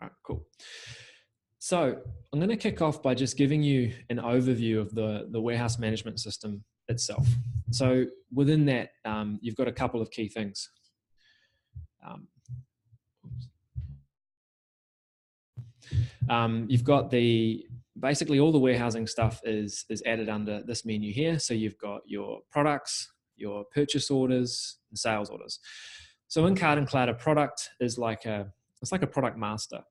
All right, cool. So I'm going to kick off by just giving you an overview of the warehouse management system itself. So within that, you've got a couple of key things. You've got basically all the warehousing stuff is added under this menu here. So you've got your products, your purchase orders, and sales orders. So in Card and Cloud, a product is it's like a product master.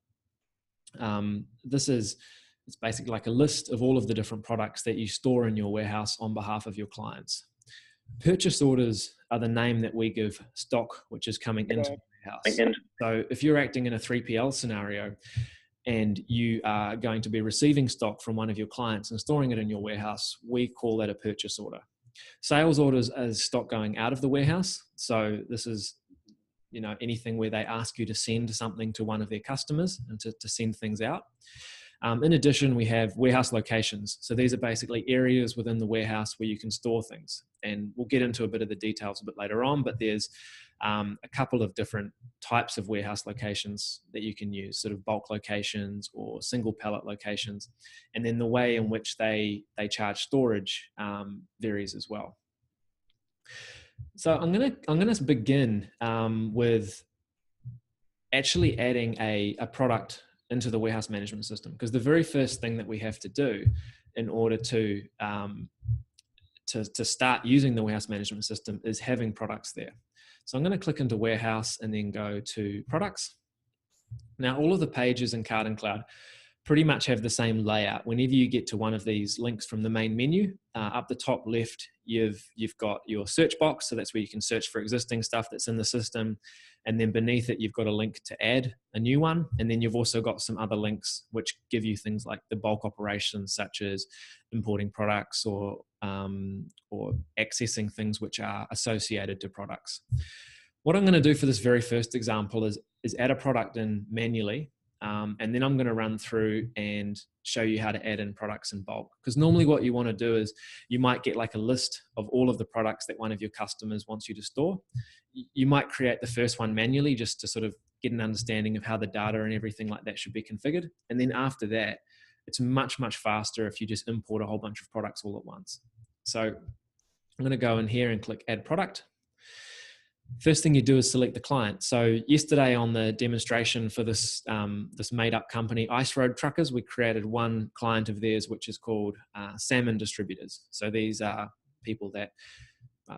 It's basically like a list of all of the different products that you store in your warehouse on behalf of your clients. Purchase orders are the name that we give stock, which is coming into the warehouse. So if you're acting in a 3PL scenario and you are going to be receiving stock from one of your clients and storing it in your warehouse, we call that a purchase order. Sales orders is stock going out of the warehouse. So this is anything where they ask you to send something to one of their customers and to send things out. In addition, we have warehouse locations. So these are basically areas within the warehouse where you can store things. And we'll get into a bit of the details a bit later on, but there's a couple of different types of warehouse locations that you can use, sort of bulk locations or single pallet locations. And then the way in which they charge storage varies as well. So I'm gonna begin with actually adding a product into the warehouse management system, because the very first thing that we have to do in order to start using the warehouse management system is having products there. So I'm going to click into warehouse and then go to products. Now all of the pages in Card and Cloud pretty much have the same layout. Whenever you get to one of these links from the main menu, up the top left, you've got your search box. So that's where you can search for existing stuff that's in the system. And then beneath it, you've got a link to add a new one. And then you've also got some other links which give you things like the bulk operations, such as importing products or accessing things which are associated to products. What I'm going to do for this very first example is add a product in manually. And then I'm going to run through and show you how to add in products in bulk. Because normally what you want to do is you might get like a list of all of the products that one of your customers wants you to store. You might create the first one manually just to sort of get an understanding of how the data and everything like that should be configured. And then after that, it's much, much faster if you just import a whole bunch of products all at once. So I'm going to go in here and click Add Product. First thing you do is select the client. So yesterday on the demonstration for this made up company, Ice Road Truckers, we created one client of theirs, which is called salmon distributors. So these are people that,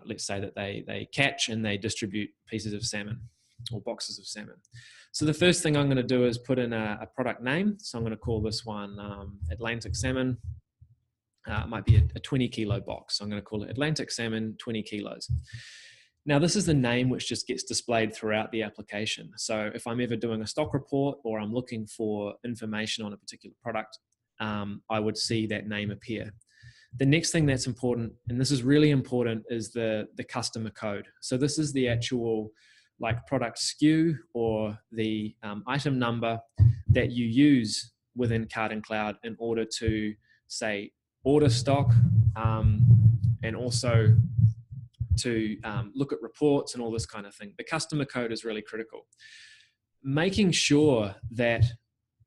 let's say that they catch and they distribute pieces of salmon or boxes of salmon. So the first thing I'm going to do is put in a product name. So I'm going to call this one Atlantic Salmon. It might be a 20 kilo box. So I'm going to call it Atlantic Salmon 20 kilos. Now, this is the name which just gets displayed throughout the application. So if I'm ever doing a stock report or I'm looking for information on a particular product, I would see that name appear. The next thing that's important, and this is really important, is the customer code. So this is the actual like product SKU or the item number that you use within Card and Cloud in order to, say, order stock and also to look at reports and all this kind of thing. The customer code is really critical. Making sure that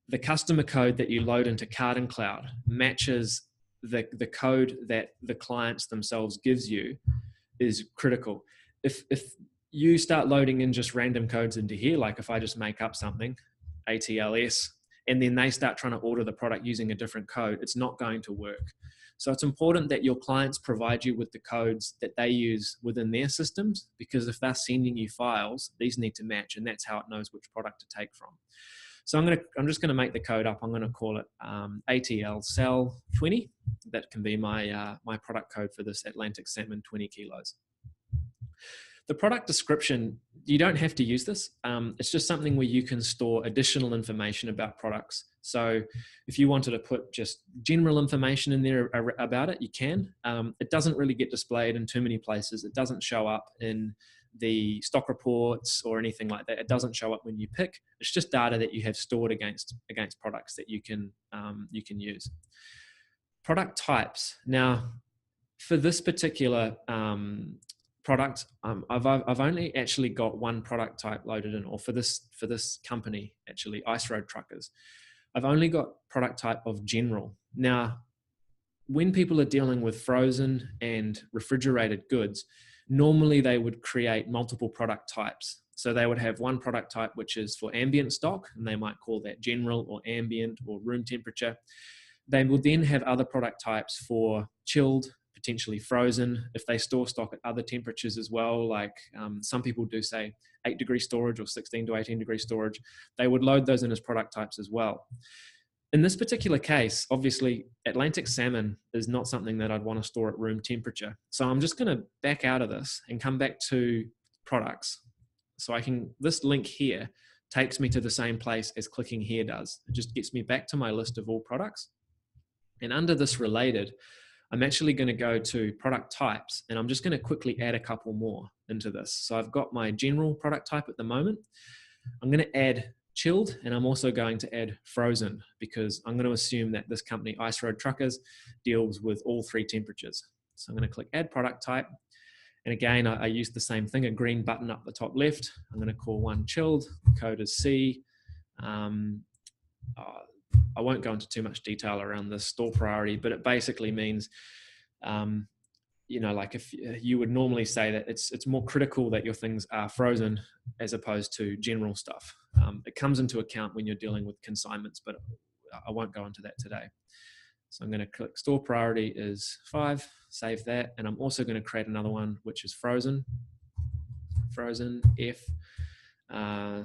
the customer code that you load into Card and Cloud matches the code that the clients themselves gives you is critical. If you start loading in just random codes into here, like if I just make up something, ATLS, and then they start trying to order the product using a different code, it's not going to work. So it's important that your clients provide you with the codes that they use within their systems, because if they're sending you files, these need to match, and that's how it knows which product to take from. So I'm just going to make the code up. I'm going to call it ATL Cell 20. That can be my product code for this Atlantic Salmon 20 kilos. The product description, you don't have to use this. It's just something where you can store additional information about products. So if you wanted to put just general information in there about it, you can. It doesn't really get displayed in too many places. It doesn't show up in the stock reports or anything like that. It doesn't show up when you pick. It's just data that you have stored against products that you can use. Product types. Now, for this particular product, I've only actually got one product type loaded in, or for this company, actually, Ice Road Truckers, I've only got product type of general. Now, when people are dealing with frozen and refrigerated goods, normally they would create multiple product types. So they would have one product type which is for ambient stock, and they might call that general or ambient or room temperature. They will then have other product types for chilled, potentially frozen, if they store stock at other temperatures as well, like some people do say 8-degree storage or 16 to 18-degree storage. They would load those in as product types as well. In this particular case, obviously, Atlantic salmon is not something that I'd want to store at room temperature. So I'm just going to back out of this and come back to products. So this link here takes me to the same place as clicking here does. It just gets me back to my list of all products. And under this related, I'm actually going to go to product types, and I'm just going to quickly add a couple more into this. So I've got my general product type at the moment. I'm going to add chilled, and I'm also going to add frozen, because I'm going to assume that this company, Ice Road Truckers, deals with all 3 temperatures. So I'm going to click add product type. And again, I use the same thing, a green button up the top left. I'm going to call one chilled, code is C. I won't go into too much detail around the store priority, but it basically means, like if you would normally say that it's more critical that your things are frozen as opposed to general stuff. It comes into account when you're dealing with consignments, but I won't go into that today. So I'm going to click store priority is 5, save that. And I'm also going to create another one, which is frozen F,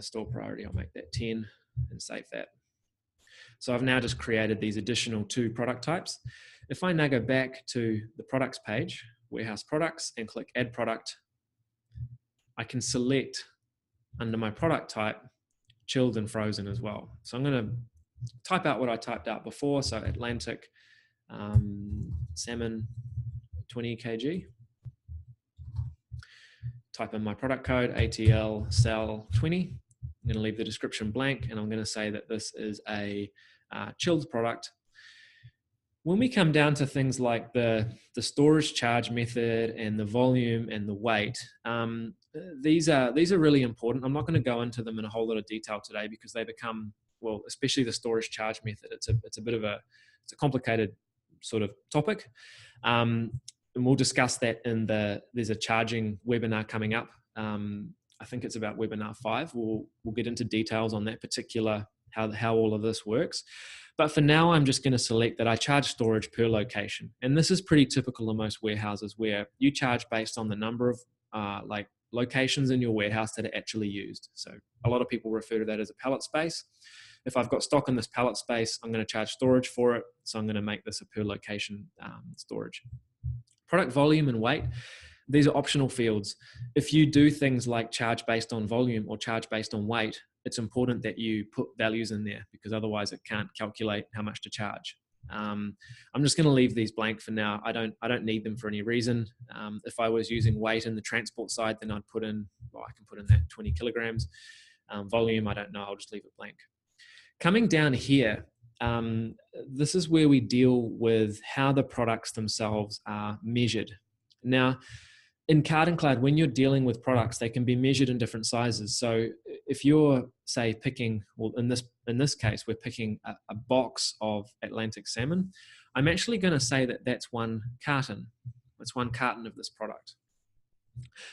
store priority, I'll make that 10 and save that. So I've now just created these additional 2 product types. If I now go back to the products page, warehouse products, and click add product, I can select under my product type, chilled and frozen as well. So I'm going to type out what I typed out before. So Atlantic salmon 20 kg. Type in my product code, ATL cell 20. I'm going to leave the description blank, and I'm going to say that this is a chilled product. When we come down to things like the storage charge method and the volume and the weight, these are really important. I'm not going to go into them in a whole lot of detail today because they become, well, especially the storage charge method. It's a bit of it's a complicated sort of topic, and we'll discuss that in there's a charging webinar coming up. I think it's about webinar 5. We'll get into details on that particular, how all of this works. But for now, I'm just going to select that I charge storage per location. And this is pretty typical in most warehouses, where you charge based on the number of locations in your warehouse that are actually used. So a lot of people refer to that as a pallet space. If I've got stock in this pallet space, I'm going to charge storage for it. So I'm going to make this a per location storage. Product volume and weight. These are optional fields. If you do things like charge based on volume or charge based on weight, it's important that you put values in there, because otherwise it can't calculate how much to charge. I'm just going to leave these blank for now. I don't need them for any reason. If I was using weight in the transport side, then I'd put in, well, I can put in that 20 kilograms. Volume, I don't know. I'll just leave it blank. Coming down here, this is where we deal with how the products themselves are measured. Now, in Card and Cloud, when you're dealing with products, they can be measured in different sizes. So if you're, say, picking, well, in this case, we're picking a box of Atlantic salmon, I'm actually going to say that that's 1 carton. That's 1 carton of this product.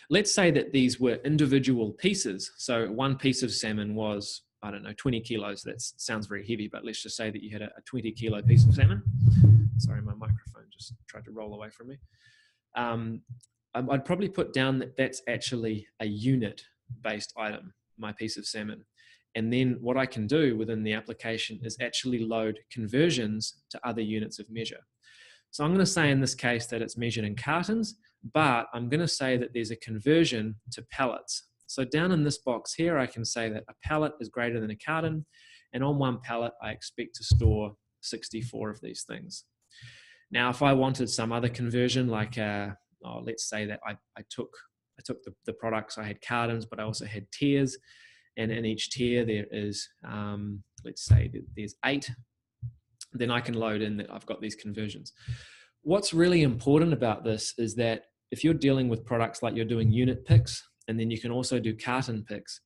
Let's say that these were individual pieces. So 1 piece of salmon was, I don't know, 20 kilos. That sounds very heavy, but let's just say that you had a 20 kilo piece of salmon. Sorry, my microphone just tried to roll away from me. I'd probably put down that that's actually a unit-based item, my piece of salmon. And then what I can do within the application is actually load conversions to other units of measure. So I'm going to say in this case that it's measured in cartons, but I'm going to say that there's a conversion to pallets. So down in this box here, I can say that a pallet is greater than a carton, and on 1 pallet, I expect to store 64 of these things. Now, if I wanted some other conversion, like let's say that I took the products, I had cartons, but I also had tiers, and in each tier there is, let's say that there's 8, then I can load in that I've got these conversions. What's really important about this is that if you're dealing with products like you're doing unit picks, and then you can also do carton picks.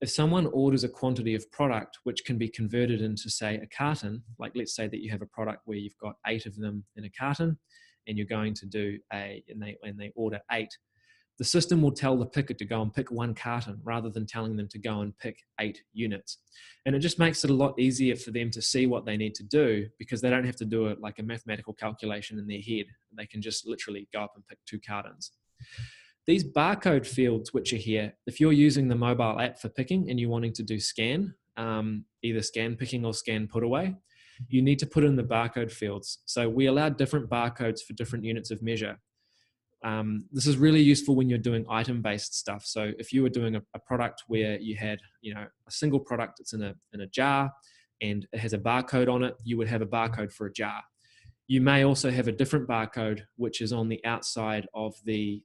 If someone orders a quantity of product which can be converted into, say, a carton, like let's say that you have a product where you've got 8 of them in a carton, and you're going to do and they order 8, the system will tell the picker to go and pick 1 carton rather than telling them to go and pick 8 units. And it just makes it a lot easier for them to see what they need to do, because they don't have to do it like a mathematical calculation in their head. They can just literally go up and pick 2 cartons. These barcode fields, which are here, if you're using the mobile app for picking and you're wanting to do scan, either scan picking or scan put away, you need to put in the barcode fields. So we allow different barcodes for different units of measure. This is really useful when you're doing item-based stuff. So if you were doing a product where you had, a single product that's in a jar and it has a barcode on it, you would have a barcode for a jar. You may also have a different barcode which is on the outside of the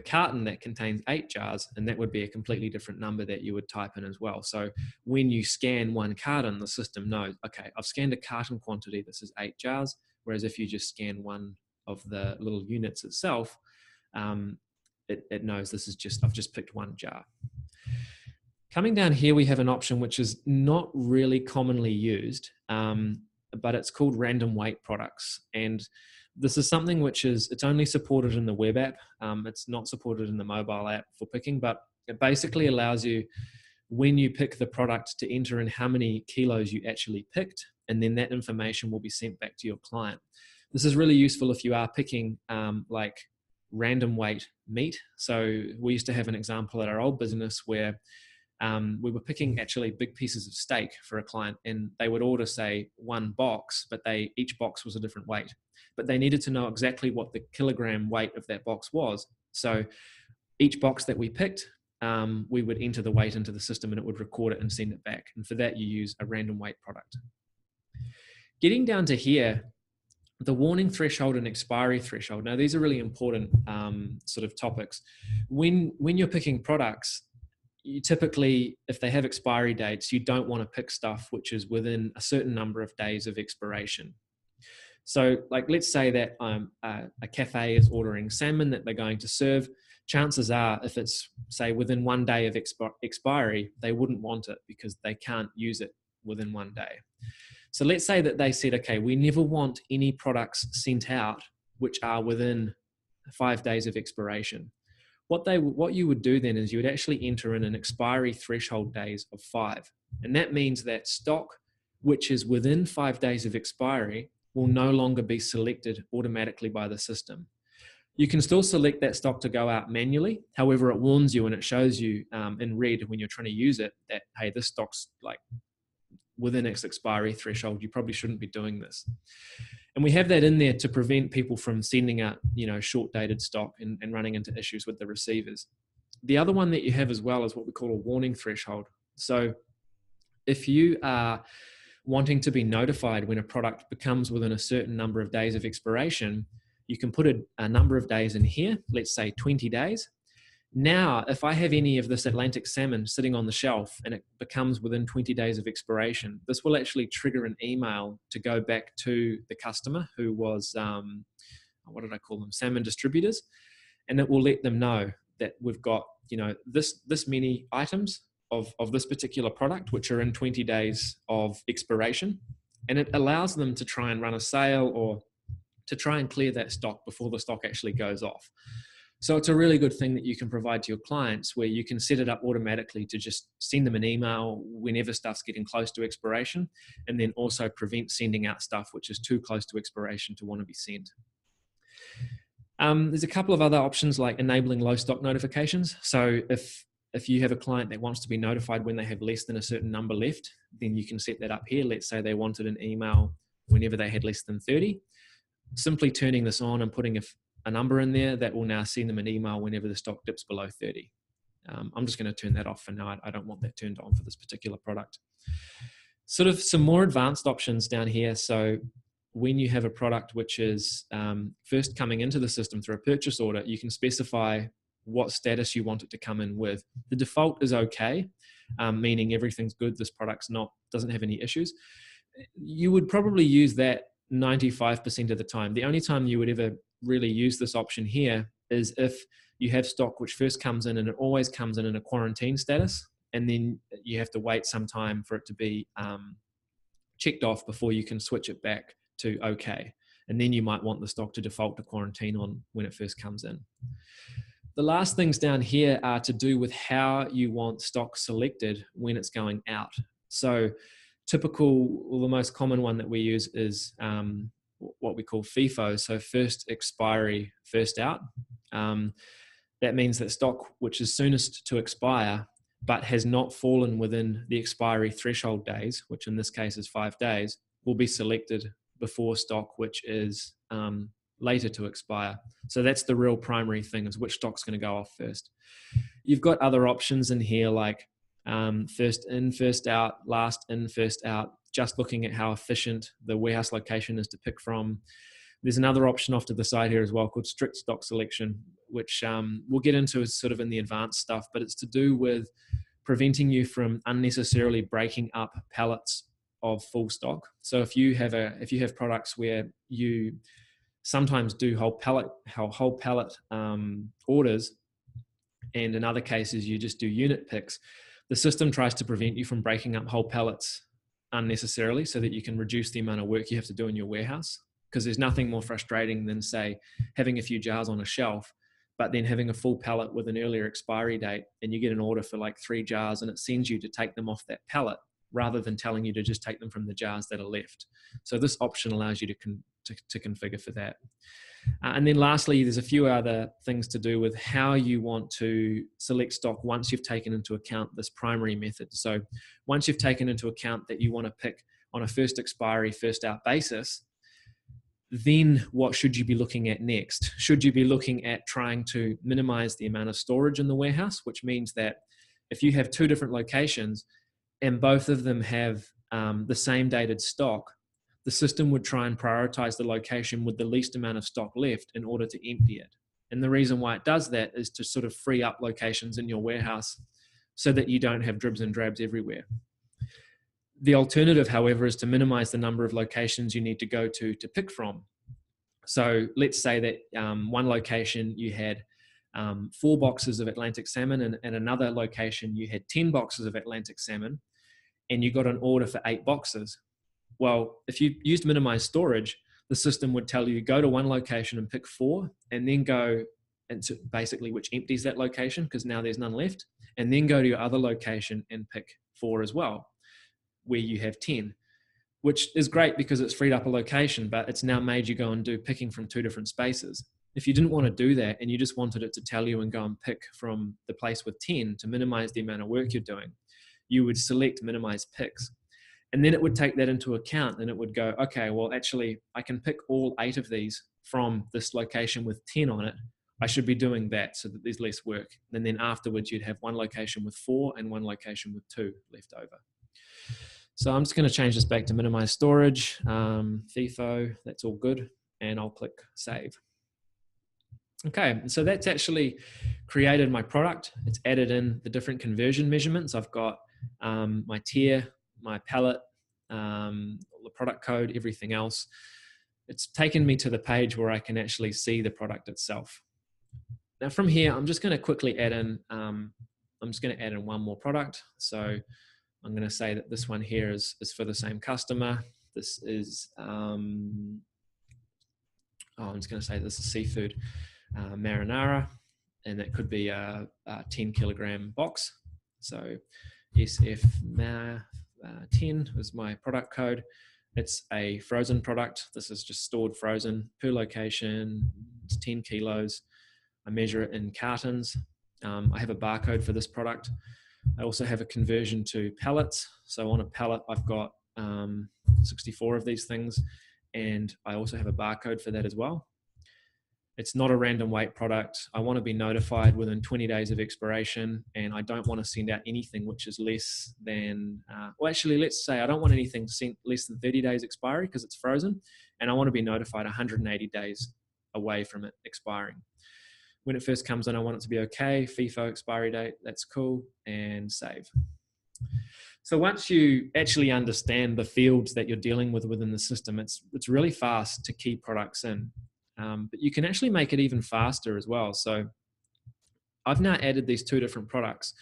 carton that contains 8 jars, and that would be a completely different number that you would type in as well. So when you scan 1 carton, the system knows, okay, I've scanned a carton quantity, this is 8 jars, whereas if you just scan one of the little units itself, it knows this is I've just picked 1 jar. Coming down here, we have an option which is not really commonly used, but it's called random weight products. And this is something which it's only supported in the web app. It's not supported in the mobile app for picking, but it basically allows you, when you pick the product, to enter in how many kilos you actually picked, and then that information will be sent back to your client. This is really useful if you are picking like random weight meat. So we used to have an example at our old business where we were picking actually big pieces of steak for a client, and they would order, say, 1 box, but each box was a different weight. But they needed to know exactly what the kilogram weight of that box was. So each box that we picked, we would enter the weight into the system and it would record it and send it back. And for that, you use a random weight product. Getting down to here, the warning threshold and expiry threshold. Now, these are really important sort of topics. When you're picking products, you typically, if they have expiry dates, you don't want to pick stuff which is within a certain number of days of expiration. So like, let's say that a cafe is ordering salmon that they're going to serve. Chances are, if it's, say, within 1 day of expiry, they wouldn't want it because they can't use it within 1 day. So let's say that they said, okay, we never want any products sent out which are within 5 days of expiration. What you would do then is you would actually enter in an expiry threshold days of 5. And that means that stock which is within 5 days of expiry will no longer be selected automatically by the system. You can still select that stock to go out manually. However, it warns you and it shows you in red when you're trying to use it that, hey, this stock's like within its expiry threshold. You probably shouldn't be doing this. And we have that in there to prevent people from sending out, short dated stock and running into issues with the receivers. The other one that you have as well is what we call a warning threshold. So if you are wanting to be notified when a product becomes within a certain number of days of expiration, you can put a number of days in here, let's say 20 days. Now, if I have any of this Atlantic salmon sitting on the shelf and it becomes within 20 days of expiration, this will actually trigger an email to go back to the customer who was, what did I call them? Salmon distributors. And it will let them know that we've got, this many items of this particular product, which are in 20 days of expiration. And it allows them to try and run a sale or to try and clear that stock before the stock actually goes off. So it's a really good thing that you can provide to your clients, where you can set it up automatically to just send them an email whenever stuff's getting close to expiration, and then also prevent sending out stuff which is too close to expiration to want to be sent. There's a couple of other options like enabling low stock notifications. So if you have a client that wants to be notified when they have less than a certain number left, then you can set that up here. Let's say they wanted an email whenever they had less than 30. Simply turning this on and putting a number in there, that will now send them an email whenever the stock dips below 30. I'm just going to turn that off for now. I don't want that turned on for this particular product. Sort of some more advanced options down here. So when you have a product which is first coming into the system through a purchase order, you can specify what status you want it to come in with. The default is okay, meaning everything's good. This product's doesn't have any issues. You would probably use that 95% of the time. The only time you would ever really use this option here is if you have stock which first comes in, and it always comes in a quarantine status, and then you have to wait some time for it to be checked off before you can switch it back to okay. And then you might want the stock to default to quarantine on when it first comes in. The last things down here are to do with how you want stock selected when it's going out. So typical, well, the most common one that we use is what we call FIFO, so first expiry, first out. That means that stock which is soonest to expire but has not fallen within the expiry threshold days, which in this case is 5 days, will be selected before stock which is later to expire. So that's the real primary thing, is which stock's going to go off first. You've got other options in here like first in, first out, last in, first out, just looking at how efficient the warehouse location is to pick from. There's another option off to the side here as well called strict stock selection, which we'll get into as sort of in the advanced stuff, but it's to do with preventing you from unnecessarily breaking up pallets of full stock. So if you have products where you sometimes do whole pallet orders, and in other cases you just do unit picks, the system tries to prevent you from breaking up whole pallets unnecessarily so that you can reduce the amount of work you have to do in your warehouse. Because there's nothing more frustrating than, say, having a few jars on a shelf, but then having a full pallet with an earlier expiry date, and you get an order for like 3 jars and it sends you to take them off that pallet rather than telling you to just take them from the jars that are left. So this option allows you to configure for that. And then lastly, there's a few other things to do with how you want to select stock once you've taken into account this primary method. So once you've taken into account that you want to pick on a first expiry, first out basis, then what should you be looking at next? Should you be looking at trying to minimize the amount of storage in the warehouse, which means that if you have 2 different locations and both of them have the same dated stock, the system would try and prioritize the location with the least amount of stock left in order to empty it. And the reason why it does that is to sort of free up locations in your warehouse so that you don't have dribs and drabs everywhere. The alternative, however, is to minimize the number of locations you need to go to pick from. So let's say that one location you had 4 boxes of Atlantic salmon, and another location you had 10 boxes of Atlantic salmon, and you got an order for 8 boxes. Well, if you used minimized storage, the system would tell you go to one location and pick 4, and then go into basically which empties that location because now there's none left, and then go to your other location and pick 4 as well, where you have 10, which is great because it's freed up a location, but it's now made you go and do picking from 2 different spaces. If you didn't want to do that and you just wanted it to tell you and go and pick from the place with 10 to minimize the amount of work you're doing, you would select minimize picks. And then it would take that into account and it would go, okay, well, actually, I can pick all 8 of these from this location with 10 on it. I should be doing that so that there's less work. And then afterwards, you'd have one location with 4 and one location with 2 left over. So I'm just going to change this back to minimize storage, FIFO, that's all good. And I'll click save. Okay, so that's actually created my product. It's added in the different conversion measurements. I've got my tier, my pallet, the product code, everything else. It's taken me to the page where I can actually see the product itself. Now from here, I'm just going to quickly add in, one more product. So I'm going to say that this one here is for the same customer. This is, I'm just going to say this is seafood marinara, and that could be a 10 kilogram box. So SF 10 is my product code. It's a frozen product. This is just stored frozen per location. It's 10 kilos. I measure it in cartons. I have a barcode for this product. I also have a conversion to pallets. So on a pallet, I've got 64 of these things, and I also have a barcode for that as well. It's not a random weight product. I want to be notified within 20 days of expiration, and I don't want to send out anything which is less than, well, actually, let's say I don't want anything sent less than 30 days expiry because it's frozen, and I want to be notified 180 days away from it expiring. When it first comes in, I want it to be okay, FIFO expiry date, that's cool, and save. So once you actually understand the fields that you're dealing with within the system, it's really fast to key products in. But you can actually make it even faster as well. So I've now added these two different products.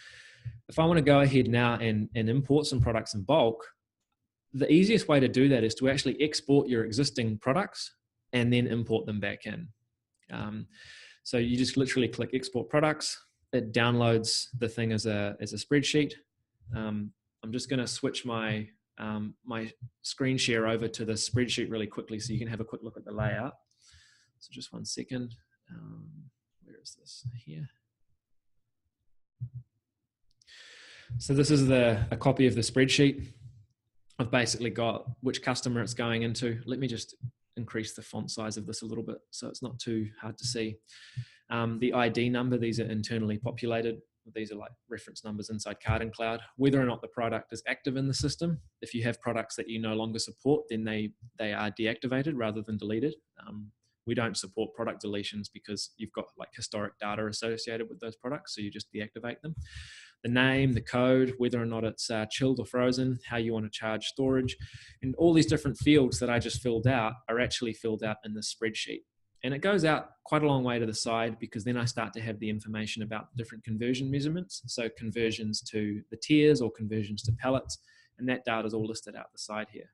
If I want to go ahead now and import some products in bulk, the easiest way to do that is to actually export your existing products and then import them back in. So you just literally click export products. It downloads the thing as a spreadsheet. I'm just going to switch my my screen share over to the spreadsheet really quickly so you can have a quick look at the layout. So just 1 second. Where is this? Here. So this is a copy of the spreadsheet. I've basically got which customer it's going into. Let me just increase the font size of this a little bit so it's not too hard to see. The ID number, these are internally populated. These are like reference numbers inside Card & Cloud. Whether or not the product is active in the system, if you have products that you no longer support, then they are deactivated rather than deleted. We don't support product deletions because you've got like historic data associated with those products, so you just deactivate them. The name, the code, whether or not it's chilled or frozen, how you want to charge storage, and all these different fields that I just filled out are actually filled out in this spreadsheet. And it goes out quite a long way to the side because then I start to have the information about different conversion measurements. So conversions to the tiers or conversions to pallets, and that data is all listed out the side here.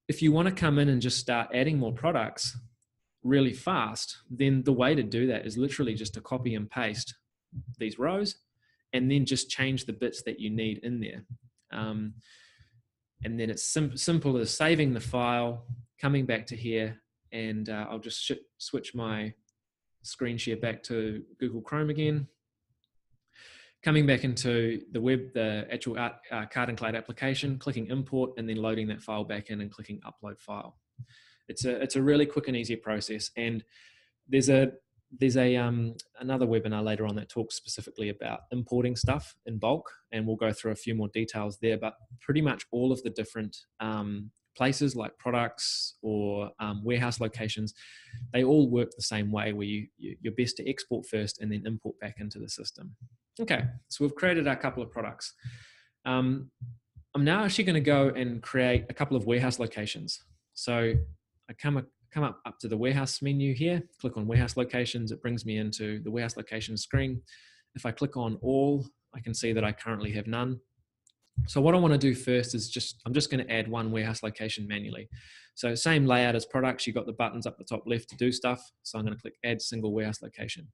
If you want to come in and just start adding more products really fast, then the way to do that is literally just to copy and paste these rows and then just change the bits that you need in there. And then it's simple as saving the file, coming back to here, and I'll just switch my screen share back to Google Chrome again. Coming back into the actual Card & Cloud application, clicking import, and then loading that file back in and clicking upload file. It's a really quick and easy process. And there's another webinar later on that talks specifically about importing stuff in bulk, and we'll go through a few more details there. But pretty much all of the different places like products or warehouse locations, they all work the same way, where you're best to export first and then import back into the system. Okay, so we've created our couple of products. I'm now actually going to go and create a couple of warehouse locations. So I come up to the warehouse menu here, click on warehouse locations. It brings me into the warehouse locations screen. If I click on all, I can see that I currently have none. So what I want to do first is I'm just going to add one warehouse location manually. So same layout as products, you've got the buttons up the top left to do stuff. So I'm going to click add single warehouse location.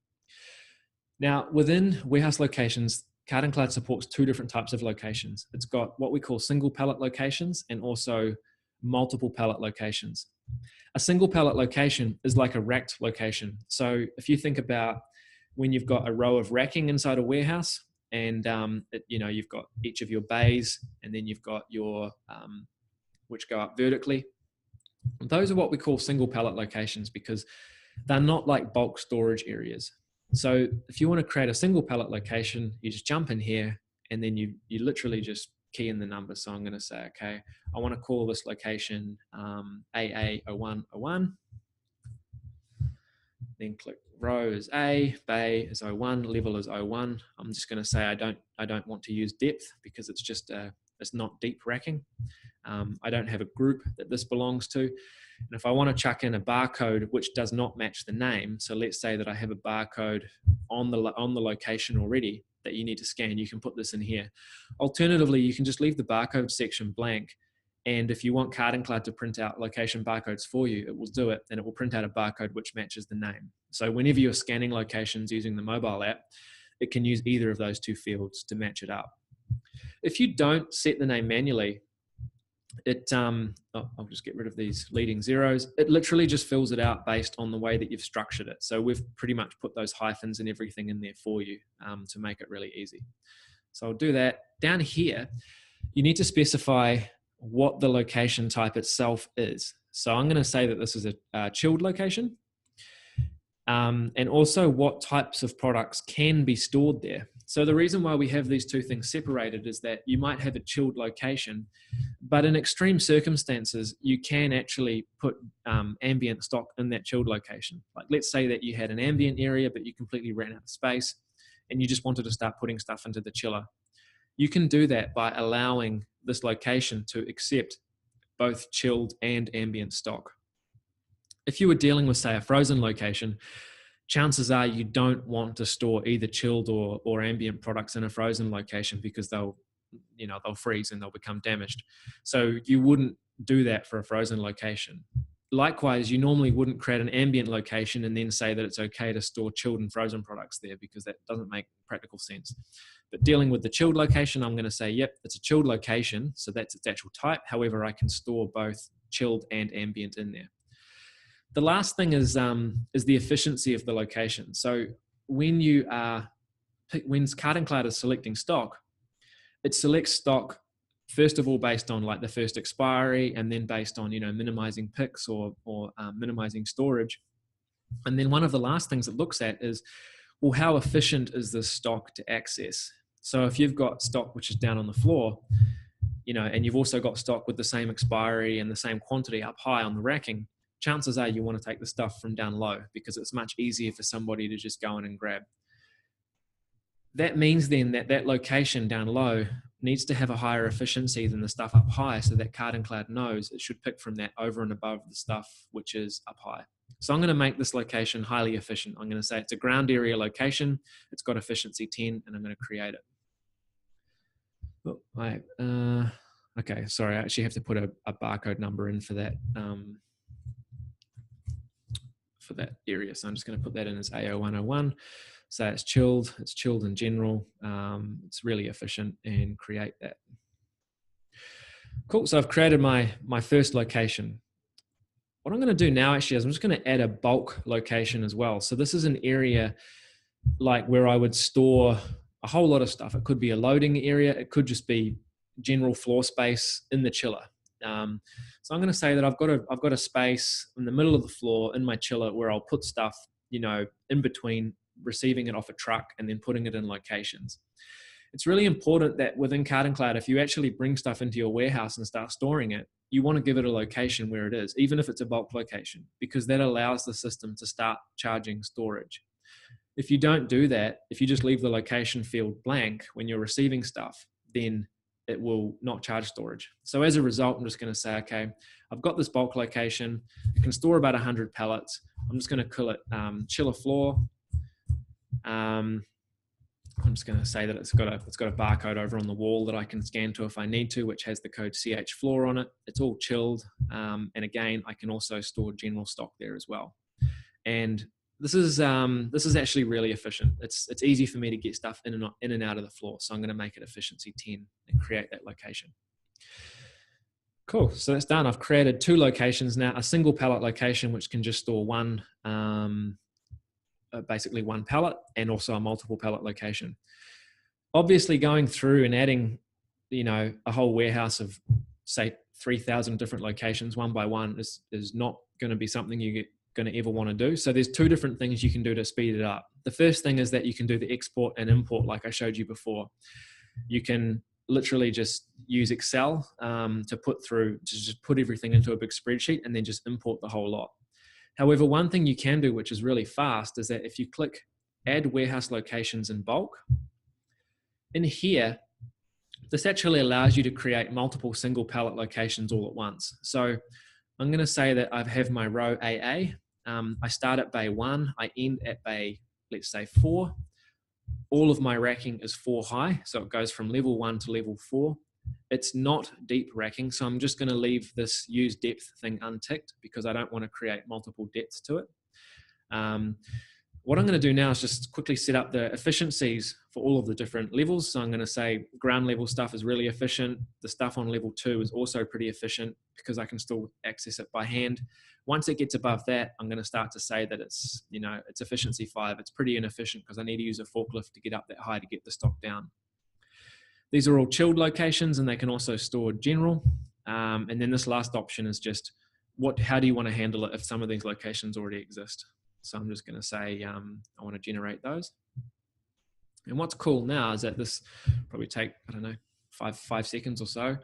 Now within warehouse locations, Card & Cloud supports two different types of locations. It's got what we call single pallet locations and also multiple pallet locations. A single pallet location is like a racked location. So if you think about when you've got a row of racking inside a warehouse, and you've got each of your bays, and then you've got your which go up vertically. Those are what we call single pallet locations because they're not like bulk storage areas. So if you want to create a single pallet location, you just jump in here, and then you literally just key in the number. So I'm going to say, okay, I want to call this location AA0101. Then click row is A, bay is 01, level is 01. I'm just going to say I don't want to use depth because it's just it's not deep racking. I don't have a group that this belongs to. And if I want to chuck in a barcode which does not match the name, so let's say that I have a barcode on the location already that you need to scan, you can put this in here. Alternatively, you can just leave the barcode section blank. And if you want Card & Cloud to print out location barcodes for you, it will do it, and it will print out a barcode which matches the name. So whenever you're scanning locations using the mobile app, it can use either of those two fields to match it up. If you don't set the name manually, I'll just get rid of these leading zeros. It literally just fills it out based on the way that you've structured it. So we've pretty much put those hyphens and everything in there for you to make it really easy. So I'll do that. Down here, you need to specify what the location type itself is. So I'm going to say that this is a chilled location, and also what types of products can be stored there. So the reason why we have these two things separated is that you might have a chilled location, but in extreme circumstances, you can actually put ambient stock in that chilled location. Like let's say that you had an ambient area, but you completely ran out of space and you just wanted to start putting stuff into the chiller. You can do that by allowing this location to accept both chilled and ambient stock. If you were dealing with, say, a frozen location, chances are you don't want to store either chilled or ambient products in a frozen location because they'll freeze and they'll become damaged. So you wouldn't do that for a frozen location. Likewise, you normally wouldn't create an ambient location and then say that it's okay to store chilled and frozen products there, because that doesn't make practical sense. But dealing with the chilled location, I'm going to say, yep, it's a chilled location, so that's its actual type. However, I can store both chilled and ambient in there. The last thing is the efficiency of the location. So when Card & Cloud is selecting stock, it selects stock first of all based on like the first expiry, and then based on minimizing picks or minimizing storage. And then one of the last things it looks at is, well, how efficient is this stock to access? So if you've got stock which is down on the floor, and you've also got stock with the same expiry and the same quantity up high on the racking, chances are you want to take the stuff from down low because it's much easier for somebody to just go in and grab. That means then that location down low needs to have a higher efficiency than the stuff up high, so that Card & Cloud knows it should pick from that over and above the stuff which is up high. So I'm going to make this location highly efficient. I'm going to say it's a ground area location. It's got efficiency 10, and I'm going to create it. Oh, okay, sorry, I actually have to put a barcode number in for that area. So I'm just going to put that in as AO101. So it's chilled in general. It's really efficient, and create that. Cool, so I've created my first location. What I'm going to do now actually is I'm just going to add a bulk location as well. So this is an area like where I would store a whole lot of stuff. It could be a loading area. It could just be general floor space in the chiller. So I'm going to say that I've got a space in the middle of the floor in my chiller where I'll put stuff, in between receiving it off a truck and then putting it in locations. It's really important that within Card & Cloud, if you actually bring stuff into your warehouse and start storing it, you want to give it a location where it is, even if it's a bulk location, because that allows the system to start charging storage. If you don't do that, if you just leave the location field blank when you're receiving stuff, then it will not charge storage. So as a result, I'm just going to say, okay, I've got this bulk location. It can store about 100 pallets. I'm just going to call it chiller floor. I'm just going to say that it's got a barcode over on the wall that I can scan to if I need to, which has the code CH floor on it. It's all chilled. And again, I can also store general stock there as well. And this is actually really efficient. It's easy for me to get stuff in and out of the floor. So I'm going to make it efficiency 10 and create that location. Cool, so that's done. I've created two locations now, a single pallet location, which can just store basically one pallet, and also a multiple pallet location. Obviously going through and adding, a whole warehouse of say 3,000 different locations one by one is not going to be something you're going to ever want to do. So there's two different things you can do to speed it up. The first thing is that you can do the export and import like I showed you before. You can literally just use Excel to just put everything into a big spreadsheet and then just import the whole lot. However, one thing you can do, which is really fast, is that if you click add warehouse locations in bulk, in here, this actually allows you to create multiple single pallet locations all at once. So I'm going to say that I have my row AA. I start at bay 1, I end at bay, let's say 4. All of my racking is 4 high, so it goes from level 1 to level 4. It's not deep racking, so I'm just going to leave this use depth thing unticked because I don't want to create multiple depths to it. What I'm going to do now is just quickly set up the efficiencies for all of the different levels. So I'm going to say ground level stuff is really efficient. The stuff on level 2 is also pretty efficient because I can still access it by hand. Once it gets above that, I'm going to start to say that it's efficiency 5. It's pretty inefficient because I need to use a forklift to get up that high to get the stock down. These are all chilled locations, and they can also store general. And then this last option is just how do you want to handle it if some of these locations already exist? So I'm just going to say I want to generate those. And what's cool now is that this probably take, I don't know, five seconds or so.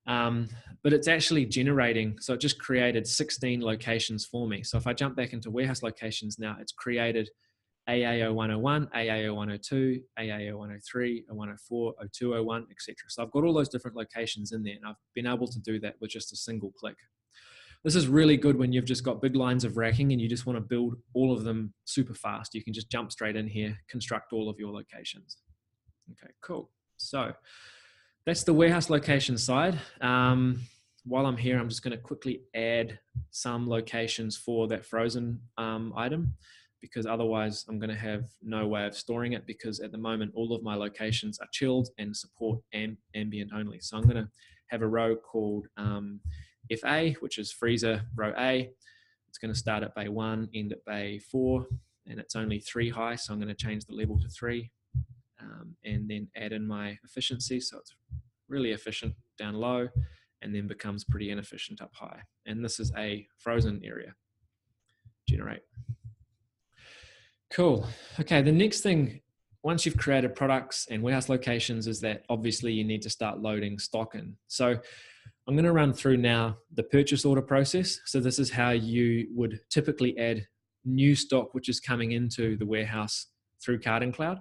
But it's actually generating. So it just created 16 locations for me. So if I jump back into warehouse locations now, it's created AAO101, AAO102, AAO103, 104, 0201, etc. So I've got all those different locations in there, and I've been able to do that with just a single click. This is really good when you've just got big lines of racking and you just want to build all of them super fast. You can just jump straight in here, construct all of your locations. Okay, cool. So that's the warehouse location side. While I'm here, I'm just going to quickly add some locations for that frozen item, because otherwise I'm going to have no way of storing it, because at the moment all of my locations are chilled and support ambient only. So I'm going to have a row called FA, which is freezer row A. It's going to start at bay 1, end at bay 4, and it's only 3 high, so I'm going to change the level to 3, and then add in my efficiency, so it's really efficient down low and then becomes pretty inefficient up high. And this is a frozen area. Generate. Cool. Okay, the next thing, once you've created products and warehouse locations, is that obviously you need to start loading stock in. So I'm going to run through now the purchase order process. So this is how you would typically add new stock which is coming into the warehouse through Card & Cloud.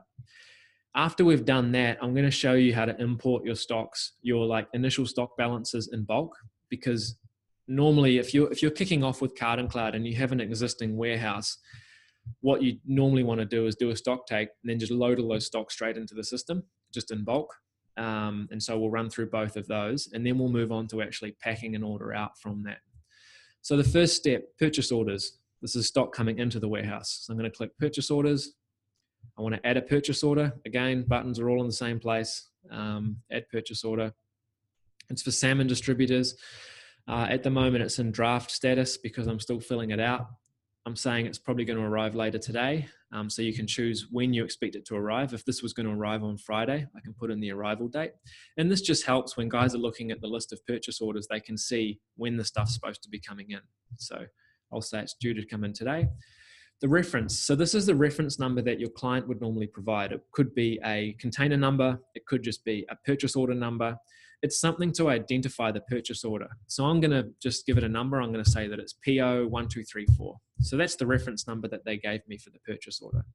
After we've done that, I'm going to show you how to import your stocks, your like initial stock balances in bulk, because normally if you're kicking off with Card & Cloud and you have an existing warehouse, what you normally want to do is do a stock take and then just load all those stocks straight into the system, just in bulk. And so we'll run through both of those, and then we'll move on to actually packing an order out from that. So the first step, purchase orders. This is stock coming into the warehouse. So I'm going to click purchase orders. I want to add a purchase order. Again, buttons are all in the same place. Add purchase order. It's for salmon distributors. At the moment, it's in draft status because I'm still filling it out. I'm saying it's probably going to arrive later today. So you can choose when you expect it to arrive. If this was going to arrive on Friday, I can put in the arrival date. And this just helps when guys are looking at the list of purchase orders, they can see when the stuff's supposed to be coming in. So I'll say it's due to come in today. The reference. So this is the reference number that your client would normally provide. It could be a container number. It could just be a purchase order number. It's something to identify the purchase order. So I'm going to just give it a number. I'm going to say that it's PO1234. So that's the reference number that they gave me for the purchase order.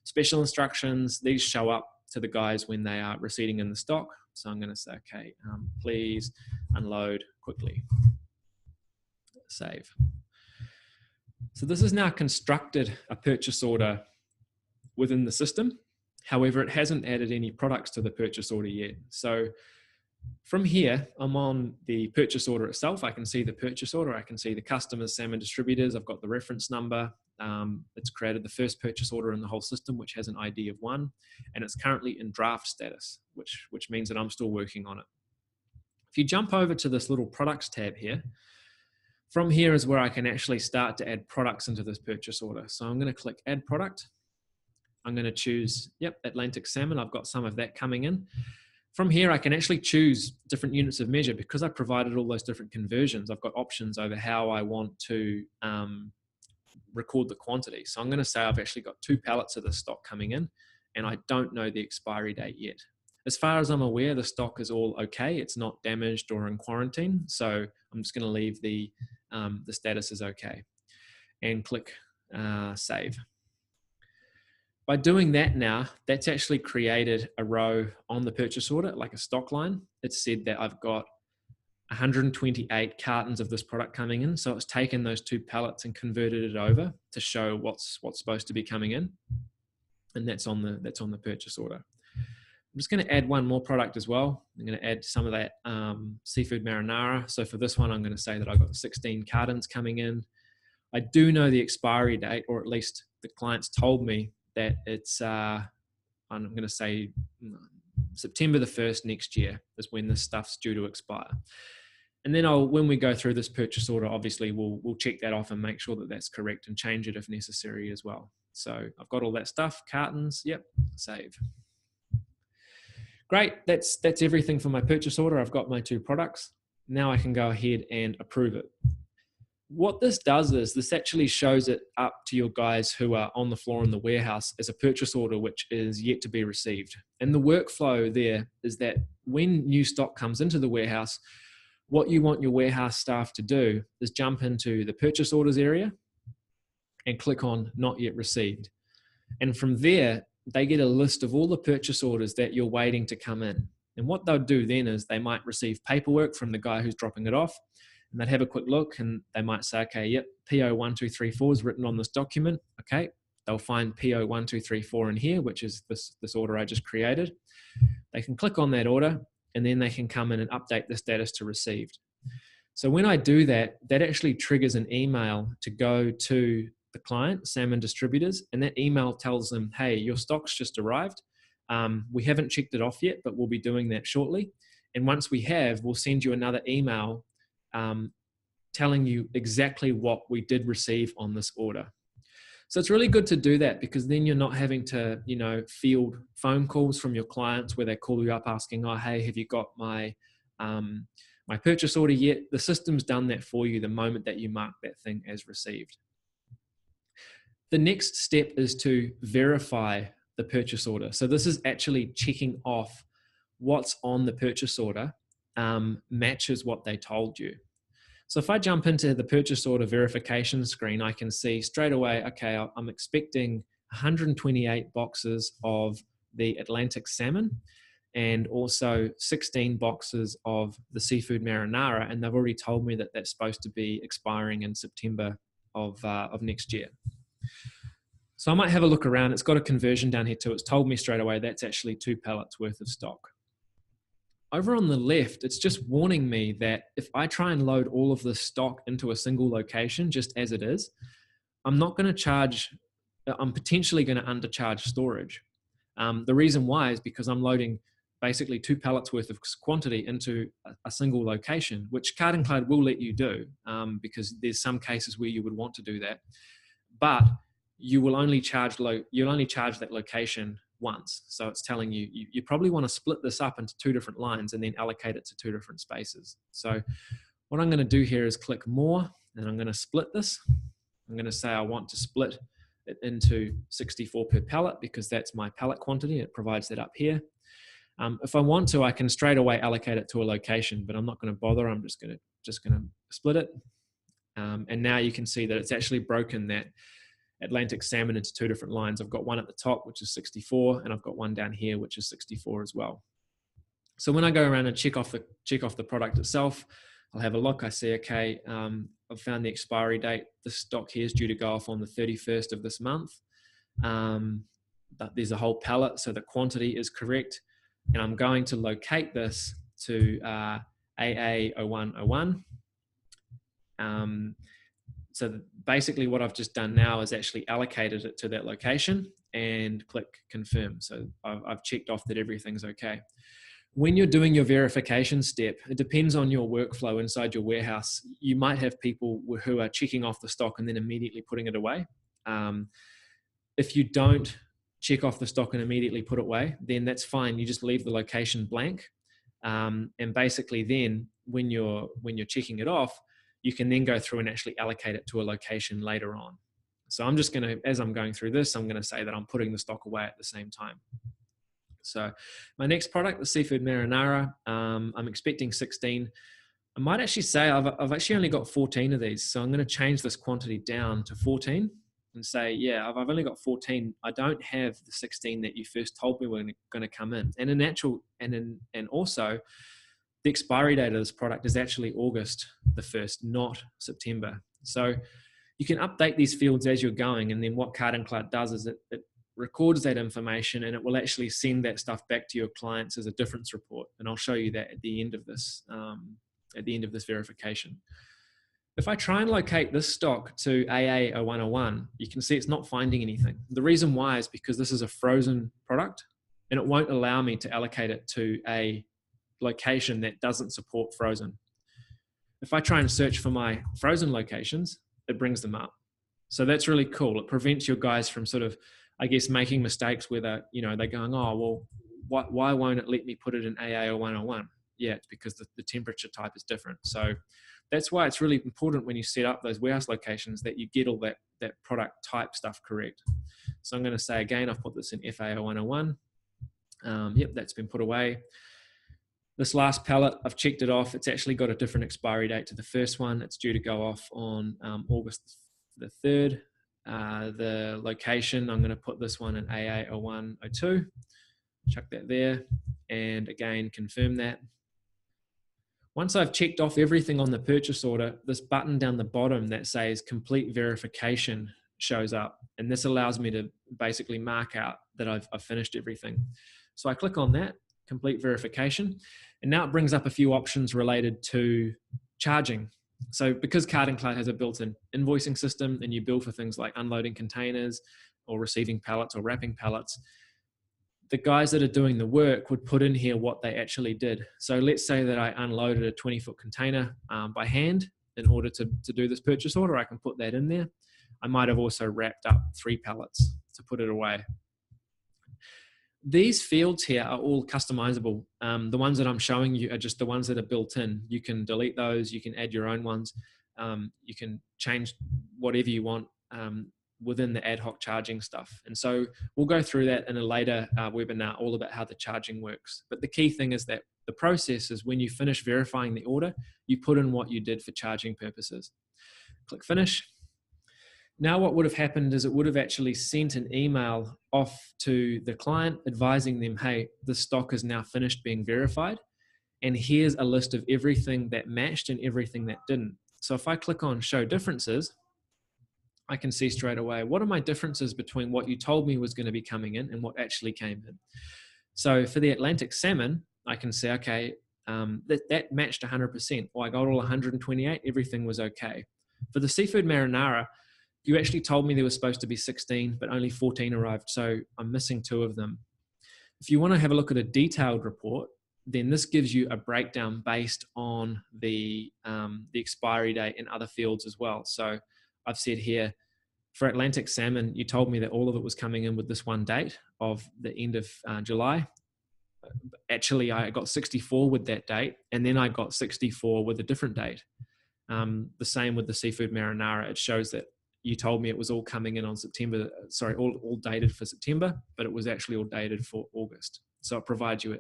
Special instructions, these show up to the guys when they are receiving in the stock. So I'm going to say, okay, please unload quickly. Save. So this has now constructed a purchase order within the system. However, it hasn't added any products to the purchase order yet. So from here, I'm on the purchase order itself. I can see the purchase order. I can see the customers, salmon distributors. I've got the reference number. It's created the first purchase order in the whole system, which has an ID of 1. And it's currently in draft status, which means that I'm still working on it. If you jump over to this little products tab here, from here is where I can actually start to add products into this purchase order. So I'm going to click add product. I'm going to choose, Atlantic salmon. I've got some of that coming in. From here, I can actually choose different units of measure because I provided all those different conversions. I've got options over how I want to record the quantity. So I'm going to say I've actually got 2 pallets of the stock coming in, and I don't know the expiry date yet. As far as I'm aware, the stock is all okay. It's not damaged or in quarantine. So I'm just going to leave the status is okay and click save. By doing that now, that's actually created a row on the purchase order, like a stock line. It said that I've got 128 cartons of this product coming in. So it's taken those 2 pallets and converted it over to show what's supposed to be coming in. And that's on the purchase order. I'm just going to add one more product as well. I'm going to add some of that seafood marinara. So for this one, I'm going to say that I've got 16 cartons coming in. I do know the expiry date, or at least the clients told me that it's, I'm going to say September the 1st next year is when this stuff's due to expire. And then when we go through this purchase order, obviously we'll check that off and make sure that that's correct and change it if necessary as well. So I've got all that stuff, cartons, save. Great, that's everything for my purchase order. I've got my 2 products. Now I can go ahead and approve it. What this does is this actually shows it up to your guys who are on the floor in the warehouse as a purchase order which is yet to be received. And the workflow there is that when new stock comes into the warehouse, what you want your warehouse staff to do is jump into the purchase orders area and click on not yet received. And from there, they get a list of all the purchase orders that you're waiting to come in. And what they'll do then is they might receive paperwork from the guy who's dropping it off. And they'd have a quick look and they might say, okay, yep, PO1234 is written on this document. Okay, they'll find PO1234 in here, which is this order I just created. They can click on that order and then they can come in and update the status to received. So when I do that, that actually triggers an email to go to the client, salmon distributors, and that email tells them, hey, your stock's just arrived. We haven't checked it off yet, but we'll be doing that shortly. And once we have, we'll send you another email telling you exactly what we did receive on this order. So it's really good to do that, because then you're not having to, field phone calls from your clients where they call you up asking, oh, hey, have you got my my purchase order yet? The system's done that for you the moment that you mark that thing as received. The next step is to verify the purchase order. So this is actually checking off what's on the purchase order matches what they told you. So if I jump into the purchase order verification screen, I can see straight away, okay, I'm expecting 128 boxes of the Atlantic salmon and also 16 boxes of the seafood marinara. And they've already told me that that's supposed to be expiring in September of next year. So I might have a look around. It's got a conversion down here too. It's told me straight away that's actually 2 pallets worth of stock. Over on the left, it's just warning me that if I try and load all of this stock into a single location, just as it is, I'm potentially going to undercharge storage. The reason why is because I'm loading basically 2 pallets worth of quantity into a single location, which Card and Cloud will let you do, because there's some cases where you would want to do that. But you'll only charge that location once. So it's telling you, you probably want to split this up into 2 different lines and then allocate it to 2 different spaces. So what I'm going to do here is click more, and I'm going to split this. I'm going to say I want to split it into 64 per pallet because that's my pallet quantity. It provides that up here. If I want to, I can straight away allocate it to a location, but I'm not going to bother. I'm just going to split it. And now you can see that it's actually broken that Atlantic salmon into 2 different lines. I've got one at the top, which is 64, and I've got one down here, which is 64 as well. So when I go around and check off the product itself, I'll have a look. I see, okay, I've found the expiry date. The stock here is due to go off on the 31st of this month. But there's a whole pallet, so the quantity is correct. And I'm going to locate this to AA0101. So basically what I've just done now is actually allocated it to that location and click confirm. So I've checked off that everything's okay. When you're doing your verification step, it depends on your workflow inside your warehouse. You might have people who are checking off the stock and then immediately putting it away. If you don't check off the stock and immediately put it away, then that's fine. You just leave the location blank. And basically then when you're checking it off, you can then go through and actually allocate it to a location later on. So I'm just going to, as I'm going through this, I'm going to say that I'm putting the stock away at the same time. So my next product, the seafood marinara, I'm expecting 16. I might actually say I've actually only got 14 of these. So I'm going to change this quantity down to 14 and say, yeah, I've only got 14. I don't have the 16 that you first told me were going to come in. And also, the expiry date of this product is actually August the 1st, not September. So you can update these fields as you're going. And then what Card and Cloud does is it records that information and it will actually send that stuff back to your clients as a difference report. And I'll show you that at the end of this, verification. If I try and locate this stock to AA0101, you can see it's not finding anything. The reason why is because this is a frozen product and it won't allow me to allocate it to a location that doesn't support frozen. If I try and search for my frozen locations, it brings them up. So that's really cool. It prevents your guys from sort of, I guess, making mistakes where they're going, oh, well, why won't it let me put it in AA0101? Yeah, it's because the temperature type is different. So that's why it's really important when you set up those warehouse locations that you get all that product type stuff correct. So I'm going to say again, I've put this in FA0101. Yep, that's been put away. This last pallet, I've checked it off. It's actually got a different expiry date to the first one. It's due to go off on August the 3rd. The location, I'm going to put this one in AA0102. Chuck that there. And again, confirm that. Once I've checked off everything on the purchase order, this button down the bottom that says complete verification shows up. And this allows me to basically mark out that I've finished everything. So I click on that, complete verification. And now it brings up a few options related to charging. So because Card & Cloud has a built-in invoicing system and you bill for things like unloading containers or receiving pallets or wrapping pallets, the guys that are doing the work would put in here what they actually did. So let's say that I unloaded a 20-foot container by hand in order to do this purchase order. I can put that in there. I might have also wrapped up 3 pallets to put it away. These fields here are all customizable. The ones that I'm showing you are just the ones that are built in. You can delete those, you can add your own ones. You can change whatever you want within the ad hoc charging stuff. And so we'll go through that in a later webinar, all about how the charging works. But the key thing is that the process is when you finish verifying the order, you put in what you did for charging purposes. Click finish. Now what would have happened is it would have actually sent an email off to the client advising them, hey, the stock is now finished being verified. And here's a list of everything that matched and everything that didn't. So if I click on show differences, I can see straight away, what are my differences between what you told me was going to be coming in and what actually came in? So for the Atlantic salmon, I can say, okay, that matched 100%, or I got all 128, everything was okay. For the seafood marinara, you actually told me there was supposed to be 16, but only 14 arrived, so I'm missing 2 of them. If you want to have a look at a detailed report, then this gives you a breakdown based on the expiry date and other fields as well. So I've said here, for Atlantic salmon, you told me that all of it was coming in with this one date of the end of July. Actually, I got 64 with that date, and then I got 64 with a different date. The same with the seafood marinara. It shows that you told me it was all coming in on September, sorry, all dated for September, but it was actually all dated for August. So it provides you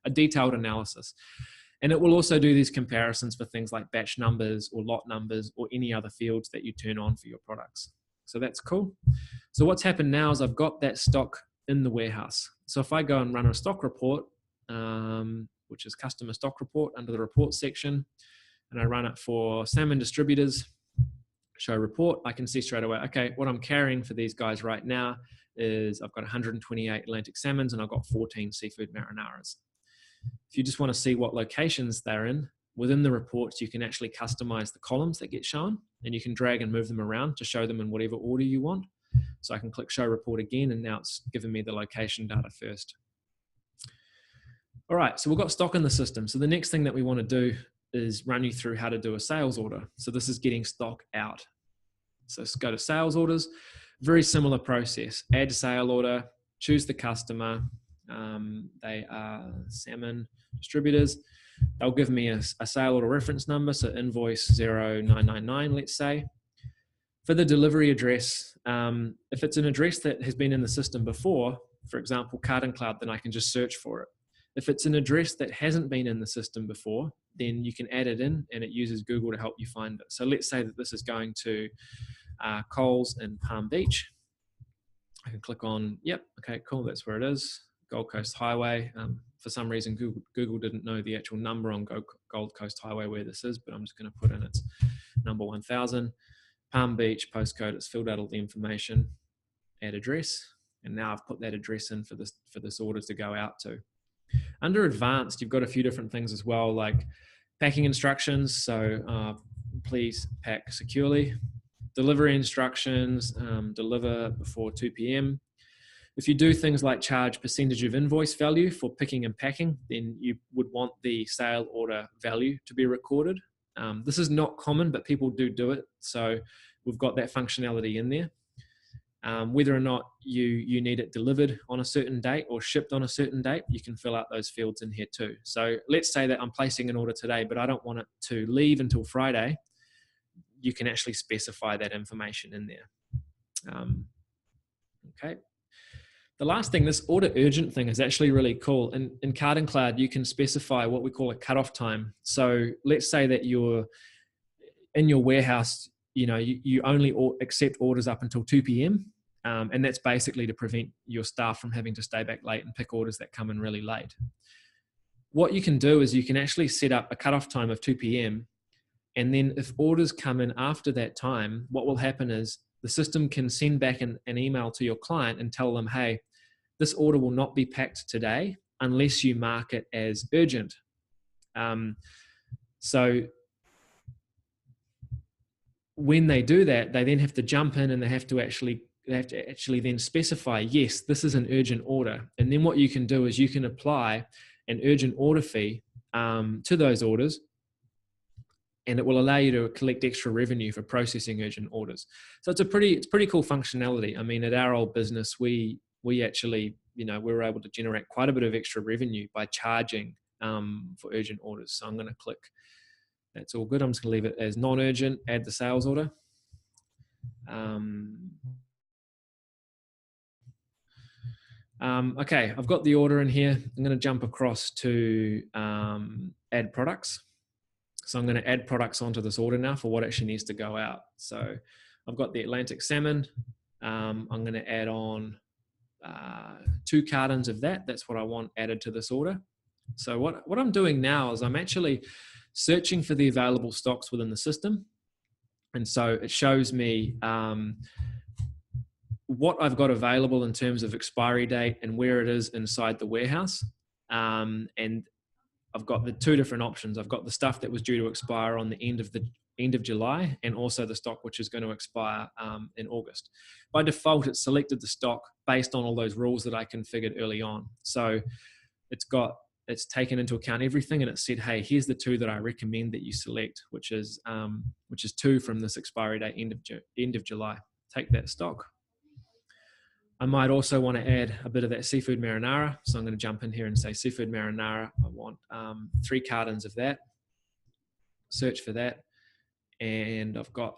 a detailed analysis. And it will also do these comparisons for things like batch numbers or lot numbers or any other fields that you turn on for your products. So that's cool. So what's happened now is I've got that stock in the warehouse. So if I go and run a stock report, which is customer stock report under the report section, and I run it for salmon distributors, show report, I can see straight away, okay, what I'm carrying for these guys right now is I've got 128 Atlantic salmons and I've got 14 seafood marinaras. If you just want to see what locations they're in, within the reports, you can actually customize the columns that get shown, and you can drag and move them around to show them in whatever order you want. So I can click show report again, and now it's given me the location data first. All right, so we've got stock in the system. So the next thing that we want to do is run you through how to do a sales order. So this is getting stock out. So let's go to sales orders. Very similar process. Add sale order, choose the customer. They are salmon distributors. They'll give me a sale order reference number, so invoice 0999, let's say. For the delivery address, if it's an address that has been in the system before, for example, Card & Cloud, then I can just search for it. If it's an address that hasn't been in the system before, then you can add it in and it uses Google to help you find it. So let's say that this is going to Coles in Palm Beach. I can click on, yep, okay, cool, that's where it is. Gold Coast Highway. For some reason, Google didn't know the actual number on Gold Coast Highway where this is, but I'm just going to put in its number 1000. Palm Beach, postcode, it's filled out all the information, add address, and now I've put that address in for this order to go out to. Under advanced, you've got a few different things as well, like packing instructions. So please pack securely. Delivery instructions, deliver before 2 p.m. If you do things like charge percentage of invoice value for picking and packing, then you would want the sale order value to be recorded. This is not common, but people do it. So we've got that functionality in there. Whether or not you need it delivered on a certain date or shipped on a certain date, you can fill out those fields in here too. So let's say that I'm placing an order today, but I don't want it to leave until Friday. You can actually specify that information in there. Okay. The last thing, this order urgent thing is actually really cool. In Card & Cloud, you can specify what we call a cutoff time. So let's say that you're in your warehouse, you only accept orders up until 2 p.m. And that's basically to prevent your staff from having to stay back late and pick orders that come in really late. what you can do is you can actually set up a cutoff time of 2 p.m. And then if orders come in after that time, what will happen is the system can send back an email to your client and tell them, hey, this order will not be packed today unless you mark it as urgent. So when they do that, they then have to jump in and they have to actually then specify, yes, this is an urgent order. And then what you can do is you can apply an urgent order fee to those orders, and it will allow you to collect extra revenue for processing urgent orders. So it's pretty cool functionality. I mean, at our old business, we actually, we were able to generate quite a bit of extra revenue by charging for urgent orders. So I'm going to click, that's all good. I'm just going to leave it as non-urgent, add the sales order. Okay, I've got the order in here. I'm going to jump across to add products. So I'm going to add products onto this order now for what actually needs to go out. So I've got the Atlantic salmon. I'm going to add on 2 cartons of that. That's what I want added to this order. So what I'm doing now is I'm actually searching for the available stocks within the system. And so it shows me what I've got available in terms of expiry date and where it is inside the warehouse. And I've got the 2 different options. I've got the stuff that was due to expire on the end of July, and also the stock which is going to expire in August. By default, it's selected the stock based on all those rules that I configured early on. So it's taken into account everything, and it said, hey, here's the 2 that I recommend that you select, which is 2 from this expiry date, end of July. Take that stock. I might also want to add a bit of that seafood marinara. So I'm going to jump in here and say seafood marinara. I want 3 cartons of that. Search for that. And I've got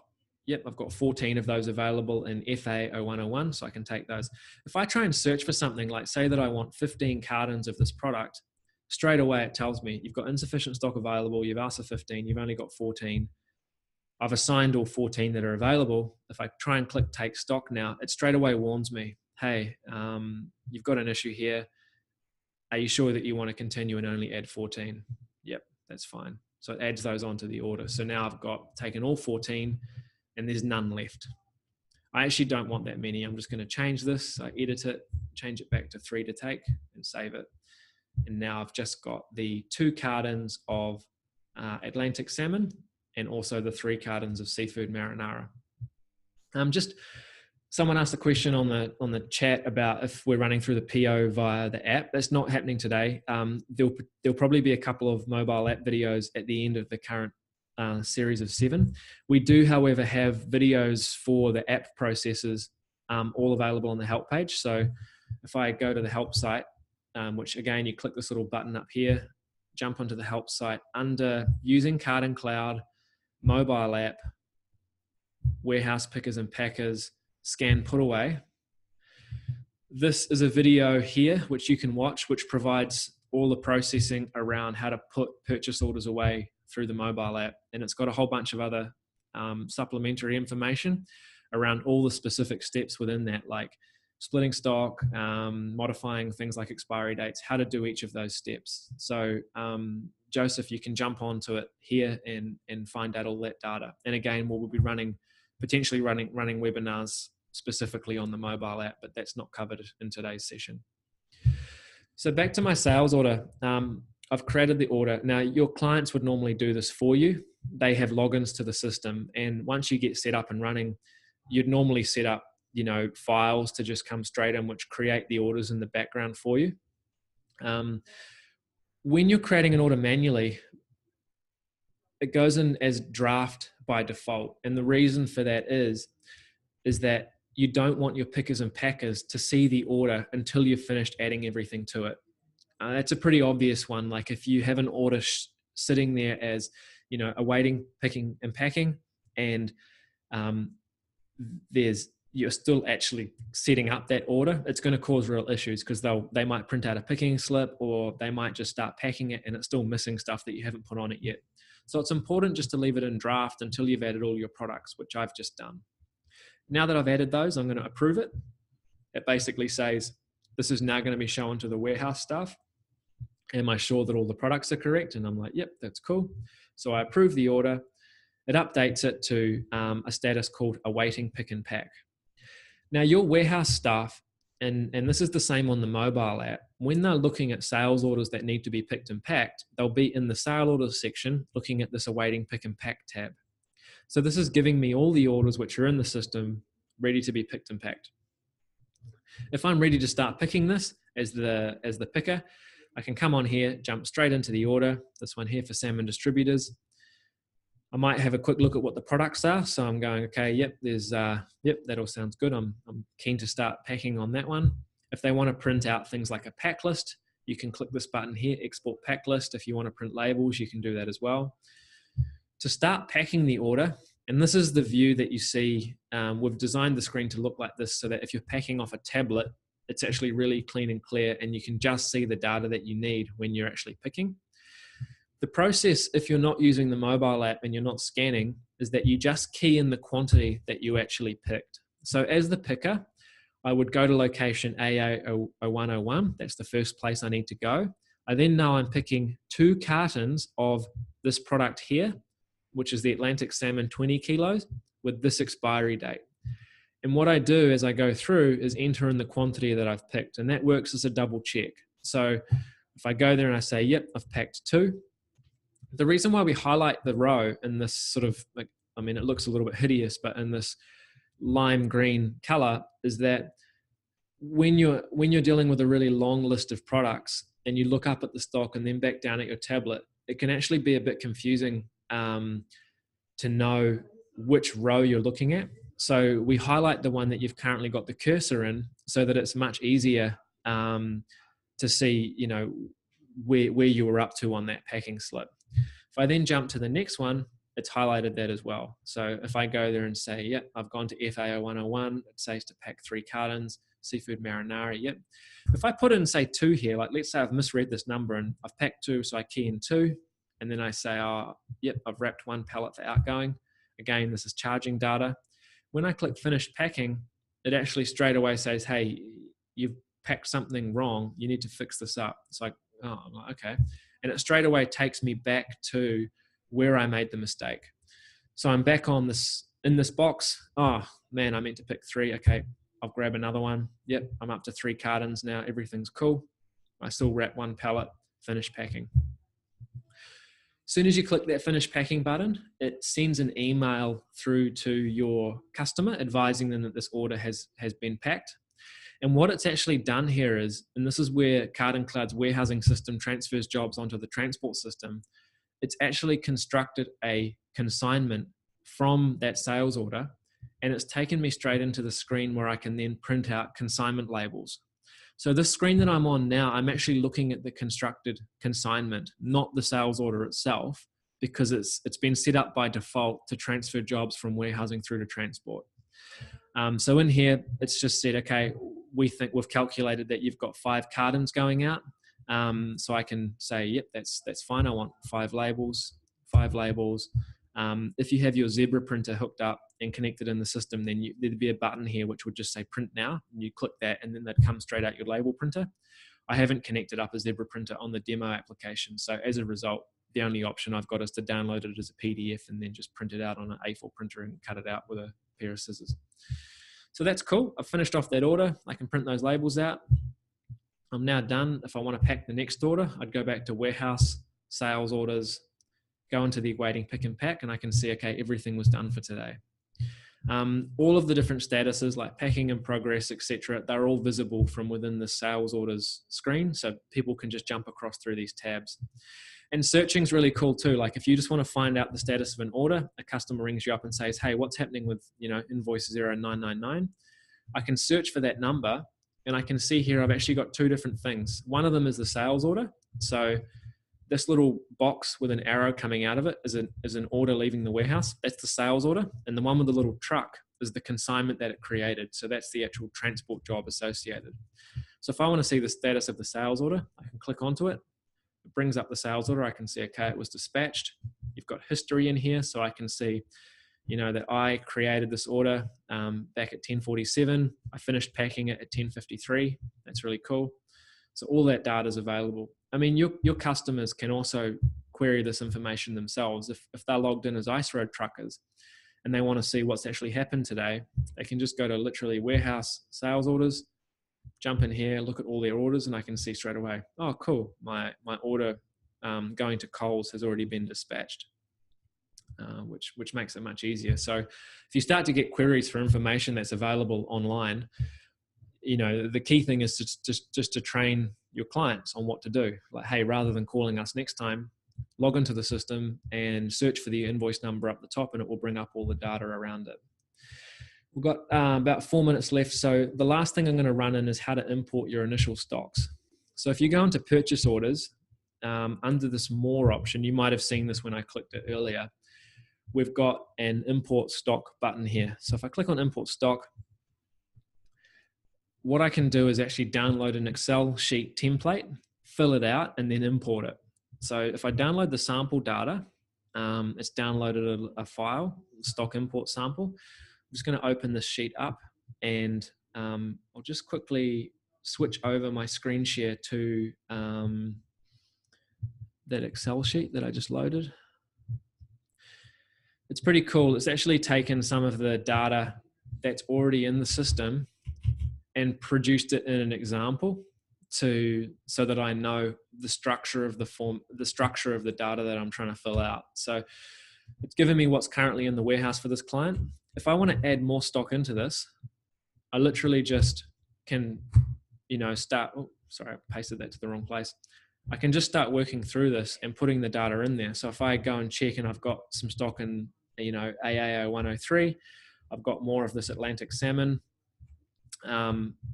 14 of those available in FA 0101. So I can take those. If I try and search for something like, say that I want 15 cartons of this product, straight away it tells me you've got insufficient stock available. You've asked for 15. You've only got 14. I've assigned all 14 that are available. If I try and click take stock now, it straight away warns me, hey, you've got an issue here. Are you sure that you want to continue and only add 14? Yep, that's fine. So it adds those onto the order. So now I've taken all 14 and there's none left. I actually don't want that many. I'm just going to change this. I edit it, change it back to 3 to take and save it. And now I've just got the 2 cartons of Atlantic salmon and also the 3 cartons of seafood marinara. Someone asked a question on the chat about if we're running through the PO via the app. That's not happening today. There'll probably be a couple of mobile app videos at the end of the current series of 7. We do, however, have videos for the app processes all available on the help page. So if I go to the help site, which again, you click this little button up here, jump onto the help site under using Card and Cloud, mobile app, warehouse pickers and packers, scan put away. This is a video here which you can watch, which provides all the processing around how to put purchase orders away through the mobile app. And it's got a whole bunch of other supplementary information around all the specific steps within that, like splitting stock, modifying things like expiry dates, how to do each of those steps. So Joseph, you can jump onto it here and find out all that data. And again, we'll be potentially running webinars specifically on the mobile app, but that's not covered in today's session. So back to my sales order. I've created the order. Now, your clients would normally do this for you. They have logins to the system. And once you get set up and running, you'd normally set up, files to just come straight in, which create the orders in the background for you. When you're creating an order manually, it goes in as draft by default. And the reason for that is that you don't want your pickers and packers to see the order until you've finished adding everything to it. That's a pretty obvious one. Like if you have an order sitting there as, awaiting picking and packing, and you're still actually setting up that order, it's going to cause real issues because they might print out a picking slip, or they might just start packing it and it's still missing stuff that you haven't put on it yet. So it's important just to leave it in draft until you've added all your products, which I've just done. Now that I've added those, I'm going to approve it. It basically says this is now going to be shown to the warehouse staff. Am I sure that all the products are correct? And I'm like, yep, that's cool. So I approve the order. It updates it to a status called awaiting pick and pack. Now, your warehouse staff, and this is the same on the mobile app, when they're looking at sales orders that need to be picked and packed, they'll be in the sale orders section looking at this awaiting pick and pack tab. So this is giving me all the orders which are in the system ready to be picked and packed. If I'm ready to start picking this as the picker, I can come on here, jump straight into the order, this one here for salmon distributors. I might have a quick look at what the products are. So I'm going, okay, yep, that all sounds good. I'm keen to start packing on that one. If they want to print out things like a pack list, you can click this button here, export pack list. If you want to print labels, you can do that as well. To start packing the order, and this is the view that you see, we've designed the screen to look like this so that if you're packing off a tablet, it's actually really clean and clear, and you can just see the data that you need when you're actually picking. The process, if you're not using the mobile app and you're not scanning, is that you just key in the quantity that you actually picked. So as the picker, I would go to location AA0101. That's the first place I need to go. I then know I'm picking 2 cartons of this product here, which is the Atlantic salmon 20 kilos with this expiry date. And what I do as I go through is enter in the quantity that I've picked, and that works as a double check. So if I go there and I say, yep, I've packed 2, the reason why we highlight the row in this sort of, like, I mean, it looks a little bit hideous, but in this lime green color, is that when you're dealing with a really long list of products and you look up at the stock and then back down at your tablet, it can actually be a bit confusing to know which row you're looking at. So we highlight the one that you've currently got the cursor in so that it's much easier to see, where you were up to on that packing slip. If I then jump to the next one, it's highlighted that as well. So if I go there and say, yep, I've gone to FAO101, it says to pack 3 cartons, seafood marinara, yep. If I put in, say, 2 here, like let's say I've misread this number and I've packed 2, so I key in 2, and then I say, oh, yep, I've wrapped 1 pallet for outgoing. Again, this is charging data. When I click finish packing, it actually straight away says, hey, you've packed something wrong. You need to fix this up. It's like, oh, I'm like, okay. And it straight away takes me back to where I made the mistake. So I'm back on this, in this box. Oh man, I meant to pick 3. Okay, I'll grab another one. Yep, I'm up to 3 cartons now. Everything's cool. I still wrap 1 pallet, finish packing. As soon as you click that finish packing button, it sends an email through to your customer advising them that this order has been packed. And what it's actually done here is, and this is where Carton Cloud's warehousing system transfers jobs onto the transport system, it's actually constructed a consignment from that sales order, and it's taken me straight into the screen where I can then print out consignment labels. So this screen that I'm on now, I'm actually looking at the constructed consignment, not the sales order itself, because it's been set up by default to transfer jobs from warehousing through to transport. So in here, it's just said, okay, we think we've calculated that you've got 5 cartons going out. So I can say, yep, that's fine. I want 5 labels. If you have your Zebra printer hooked up and connected in the system, then there'd be a button here which would just say print now. And you click that and then they'd come straight out your label printer. I haven't connected up a Zebra printer on the demo application. So as a result, the only option I've got is to download it as a PDF and then just print it out on an A4 printer and cut it out with a pair of scissors. So that's cool. I've finished off that order. I can print those labels out. I'm now done. If I want to pack the next order, I'd go back to warehouse, sales orders, go into the awaiting pick and pack, and I can see, okay, everything was done for today. All of the different statuses like packing in progress, etc., they're all visible from within the sales orders screen, so people can just jump across through these tabs. And searching's really cool too. Like if you just want to find out the status of an order, a customer rings you up and says, hey, what's happening with, invoice 0999? I can search for that number and I can see here I've actually got 2 different things. One of them is the sales order. So this little box with an arrow coming out of it is an order leaving the warehouse. That's the sales order. And the one with the little truck is the consignment that it created. So that's the actual transport job associated. So if I want to see the status of the sales order, I can click onto it. It brings up the sales order. I can see, okay, it was dispatched. You've got history in here. So I can see, that I created this order back at 10:47. I finished packing it at 10:53. That's really cool. So all that data is available. I mean, your customers can also query this information themselves. If they're logged in as ice road truckers and they want to see what's actually happened today, they can just go to literally warehouse sales orders, jump in here, look at all their orders, and I can see straight away, oh, cool, my order going to Coles has already been dispatched, which makes it much easier. So if you start to get queries for information that's available online, the key thing is just to train your clients on what to do. Like, hey, rather than calling us next time, log into the system and search for the invoice number up the top, and it will bring up all the data around it. We've got about 4 minutes left. So the last thing I'm going to run in is how to import your initial stocks. So if you go into purchase orders, under this more option, you might have seen this when I clicked it earlier. We've got an import stock button here. So if I click on import stock, what I can do is actually download an Excel sheet template, fill it out, and then import it. So if I download the sample data, it's downloaded a file, stock import sample. I'm just going to open this sheet up, and I'll just quickly switch over my screen share to that Excel sheet that I just loaded. It's pretty cool. It's actually taken some of the data that's already in the system and produced it in an example so that I know the structure of the form, the structure of the data that I'm trying to fill out. So it's given me what's currently in the warehouse for this client. If I want to add more stock into this, I literally just can, start, oh, sorry, I pasted that to the wrong place. I can just start working through this and putting the data in there. So if I go and check and I've got some stock in, AAO 103, I've got more of this Atlantic salmon,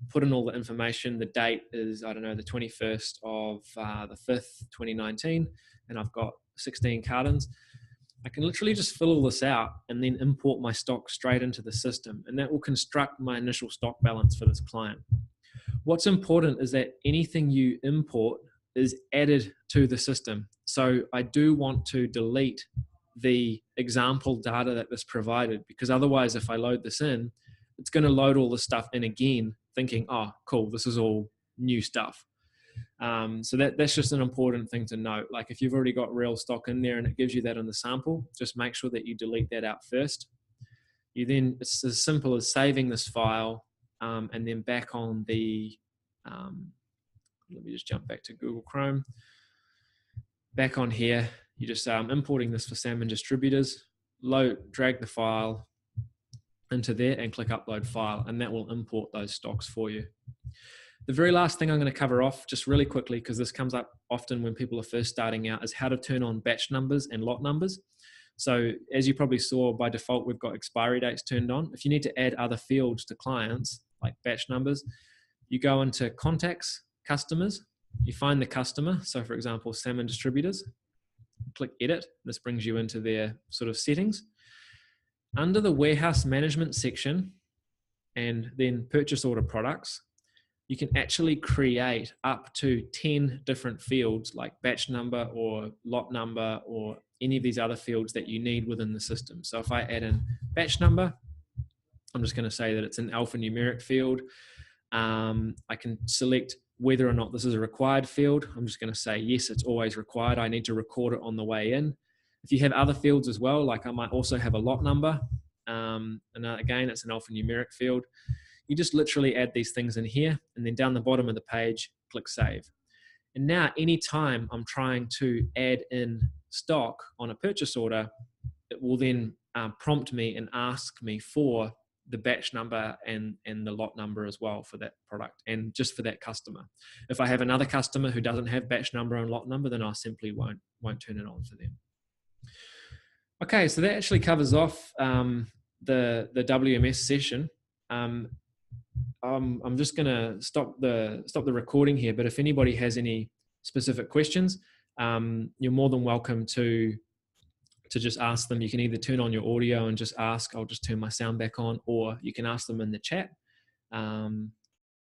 put in all the information. The date is, I don't know, the 21st of the 5th, 2019, and I've got 16 cartons. I can literally just fill all this out and then import my stock straight into the system, and that will construct my initial stock balance for this client. What's important is that anything you import is added to the system. So I do want to delete the example data that this provided, because otherwise if I load this in, it's going to load all the stuff in again, thinking, oh, cool, this is all new stuff. So that's just an important thing to note. Like if you've already got real stock in there and it gives you that in the sample, just make sure that you delete that out first. It's as simple as saving this file and then back on the, let me just jump back to Google Chrome. Back on here, you just say, I'm importing this for salmon distributors, drag the file into there and click upload file, and that will import those stocks for you. The very last thing I'm going to cover off just really quickly, because this comes up often when people are first starting out, is how to turn on batch numbers and lot numbers. So as you probably saw, by default, we've got expiry dates turned on. If you need to add other fields to clients, like batch numbers, you go into contacts, customers, you find the customer. So for example, salmon distributors, click edit. This brings you into their sort of settings. Under the warehouse management section and then purchase order products, you can actually create up to 10 different fields like batch number or lot number or any of these other fields that you need within the system. So if I add in batch number, I'm just going to say that it's an alphanumeric field. I can select whether or not this is a required field. I'm just going to say, yes, it's always required. I need to record it on the way in. If you have other fields as well, like I might also have a lot number. And again, it's an alphanumeric field. You just literally add these things in here, and then down the bottom of the page, click save. And now anytime I'm trying to add in stock on a purchase order, it will then prompt me and ask me for the batch number and the lot number as well for that product and just for that customer. If I have another customer who doesn't have batch number and lot number, then I simply won't turn it on for them. Okay, so that actually covers off the WMS session. I'm just going to stop the recording here, but if anybody has any specific questions, you're more than welcome to just ask them. You can either turn on your audio and just ask, I'll just turn my sound back on, or you can ask them in the chat. And